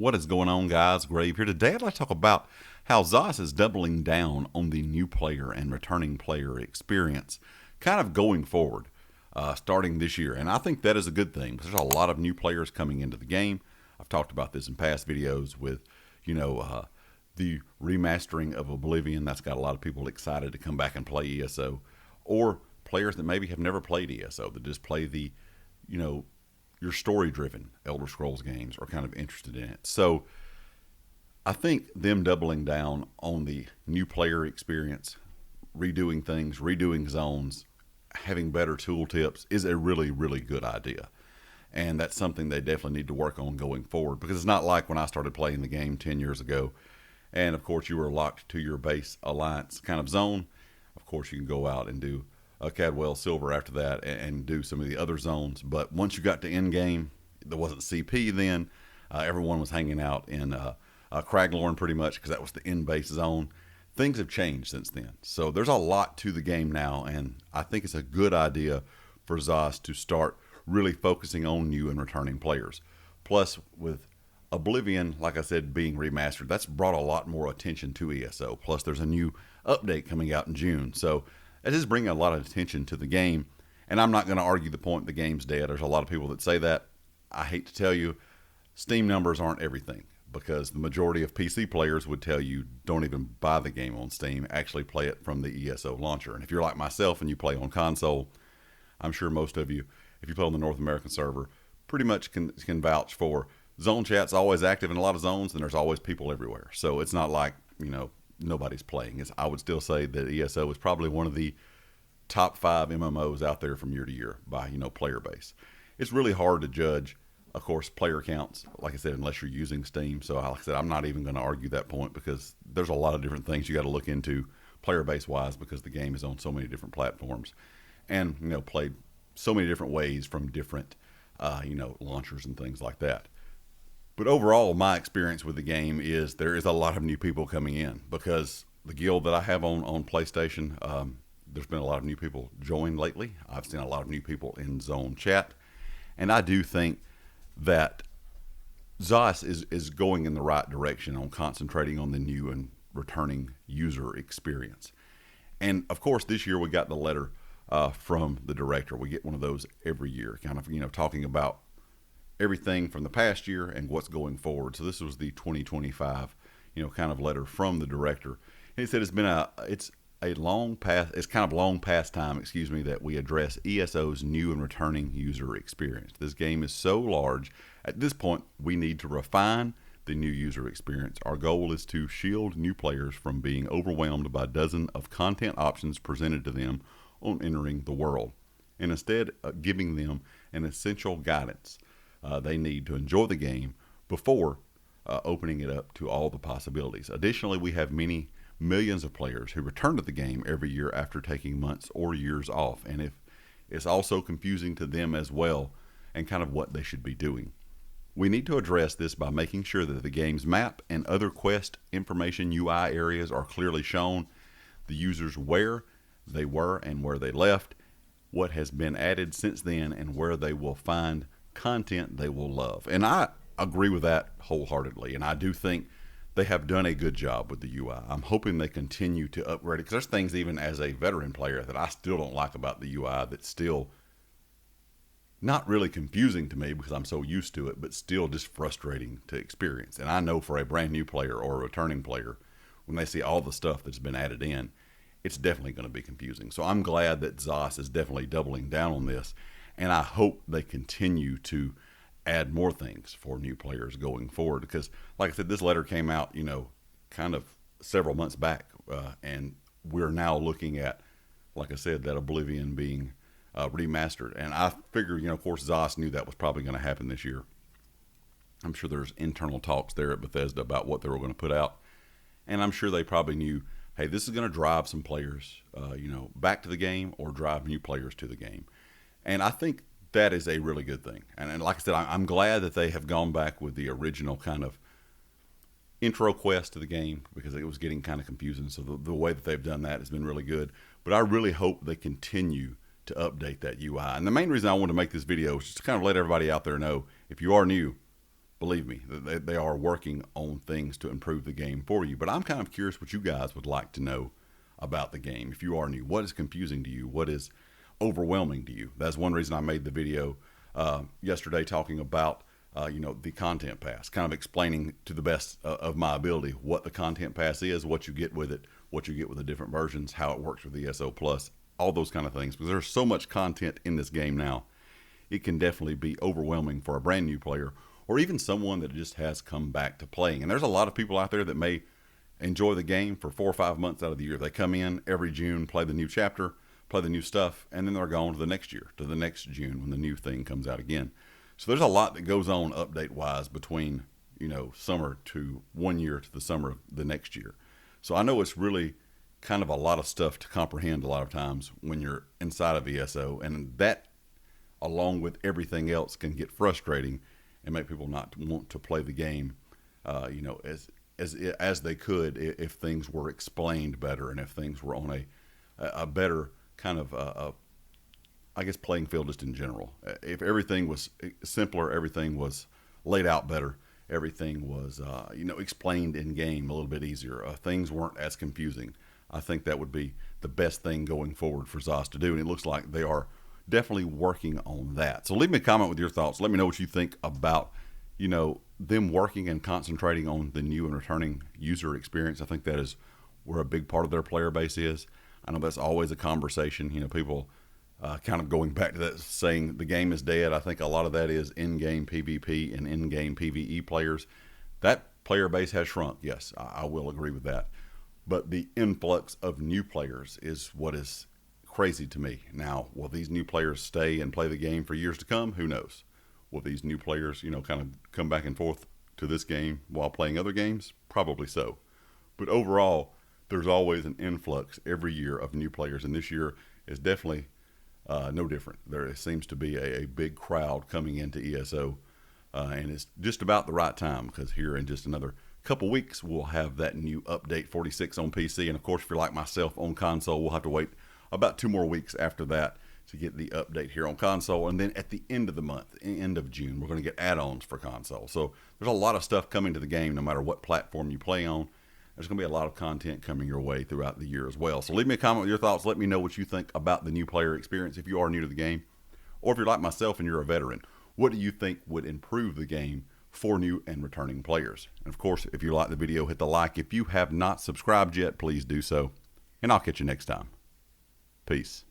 What is going on, guys? Grave here. Today I'd like to talk about how ZOS is doubling down on the new player and returning player experience kind of going forward, starting this year. And I think that is a good thing because there's a lot of new players coming into the game. I've talked about this in past videos with, the remastering of Oblivion. That's got a lot of people excited to come back and play ESO, or players that maybe have never played ESO that just play the, your story-driven Elder Scrolls games are kind of interested in it. So I think them doubling down on the new player experience, redoing things, redoing zones, having better tooltips is a really, really good idea. And that's something they definitely need to work on going forward, because it's not like when I started playing the game 10 years ago. And of course, you were locked to your base alliance kind of zone. Of course, you can go out and do a Cadwell Silver after that and do some of the other zones. But once you got to end game, there wasn't CP then. Everyone was hanging out in Craglorn pretty much because that was the end base zone. Things have changed since then. So there's a lot to the game now, and I think it's a good idea for ZOS to start really focusing on new and returning players. Plus, with Oblivion, like I said, being remastered, that's brought a lot more attention to ESO. Plus, there's a new update coming out in June. So it is bringing a lot of attention to the game. And I'm not going to argue the point the game's dead. There's a lot of people that say that. I hate to tell you, Steam numbers aren't everything, because the majority of PC players would tell you don't even buy the game on Steam, actually play it from the ESO launcher. And if you're like myself and you play on console, I'm sure most of you, if you play on the North American server, pretty much can vouch for zone chat's always active in a lot of zones, and there's always people everywhere. So it's not like, nobody's playing. I would still say that ESO is probably one of the top 5 MMOs out there from year to year by, player base. It's really hard to judge, of course, player counts, like I said, unless you're using Steam. So like I said, I'm not even going to argue that point, because there's a lot of different things you got to look into player base wise, because the game is on so many different platforms and, played so many different ways from different, launchers and things like that. But overall, my experience with the game is there is a lot of new people coming in, because the guild that I have on PlayStation, there's been a lot of new people join lately. I've seen a lot of new people in zone chat. And I do think that ZOS is going in the right direction on concentrating on the new and returning user experience. And of course, this year we got the letter from the director. We get one of those every year, kind of, talking about everything from the past year and what's going forward. So this was the 2025, kind of letter from the director. And he said it's kind of long past time, that we address ESO's new and returning user experience. This game is so large. At this point, we need to refine the new user experience. Our goal is to shield new players from being overwhelmed by dozens of content options presented to them on entering the world, and instead giving them an essential guidance they need to enjoy the game before opening it up to all the possibilities. Additionally, we have millions of players who return to the game every year after taking months or years off, and if it's also confusing to them as well, and kind of what they should be doing. We need to address this by making sure that the game's map and other quest information UI areas are clearly shown, the users where they were and where they left, what has been added since then, and where they will find content they will love. And I agree with that wholeheartedly, and I do think they have done a good job with the UI. I'm hoping they continue to upgrade it, because there's things even as a veteran player that I still don't like about the UI that's still not really confusing to me because I'm so used to it, but still just frustrating to experience. And I know for a brand new player or a returning player, when they see all the stuff that's been added in, it's definitely going to be confusing. So I'm glad that ZOS is definitely doubling down on this, and I hope they continue to add more things for new players going forward, because like I said, this letter came out, kind of several months back, and we're now looking at, like I said, that Oblivion being remastered. And I figure, of course, ZOS knew that was probably going to happen this year. I'm sure there's internal talks there at Bethesda about what they were going to put out, and I'm sure they probably knew, hey, this is going to drive some players, back to the game, or drive new players to the game. And I think that is a really good thing. And like I said, I'm glad that they have gone back with the original kind of intro quest to the game, because it was getting kind of confusing. So the way that they've done that has been really good. But I really hope they continue to update that UI. And the main reason I wanted to make this video is just to kind of let everybody out there know, if you are new, believe me, they are working on things to improve the game for you. But I'm kind of curious what you guys would like to know about the game. If you are new, what is confusing to you? What is overwhelming to you? That's one reason I made the video yesterday talking about the content pass, kind of explaining to the best of my ability what the content pass is, what you get with it, what you get with the different versions, how it works with ESO Plus, all those kind of things. Because there's so much content in this game now, it can definitely be overwhelming for a brand new player or even someone that just has come back to playing. And there's a lot of people out there that may enjoy the game for 4 or 5 months out of the year. They come in every June, play the new chapter, play the new stuff, and then they're gone to the next year, to the next June when the new thing comes out again. So there's a lot that goes on update-wise between, summer to 1 year to the summer of the next year. So I know it's really kind of a lot of stuff to comprehend a lot of times when you're inside of ESO, and that, along with everything else, can get frustrating and make people not want to play the game, as they could if things were explained better and if things were on a better kind of playing field just in general. If everything was simpler, everything was laid out better, everything was explained in game a little bit easier, things weren't as confusing, I think that would be the best thing going forward for ZOS to do, and it looks like they are definitely working on that. So leave me a comment with your thoughts. Let me know what you think about them working and concentrating on the new and returning user experience. I think that is where a big part of their player base is. I know that's always a conversation. People kind of going back to that, saying the game is dead. I think a lot of that is in-game PvP and in-game PvE players. That player base has shrunk. Yes, I will agree with that. But the influx of new players is what is crazy to me. Now, will these new players stay and play the game for years to come? Who knows? Will these new players, kind of come back and forth to this game while playing other games? Probably so. But overall, there's always an influx every year of new players, and this year is definitely no different. There seems to be a big crowd coming into ESO, and it's just about the right time, because here in just another couple weeks, we'll have that new update 46 on PC. And of course, if you're like myself on console, we'll have to wait about 2 more weeks after that to get the update here on console. And then at the end of the month, end of June, we're going to get add-ons for console. So there's a lot of stuff coming to the game, no matter what platform you play on. There's going to be a lot of content coming your way throughout the year as well. So leave me a comment with your thoughts. Let me know what you think about the new player experience if you are new to the game. Or if you're like myself and you're a veteran, what do you think would improve the game for new and returning players? And of course, if you like the video, hit the like. If you have not subscribed yet, please do so. And I'll catch you next time. Peace.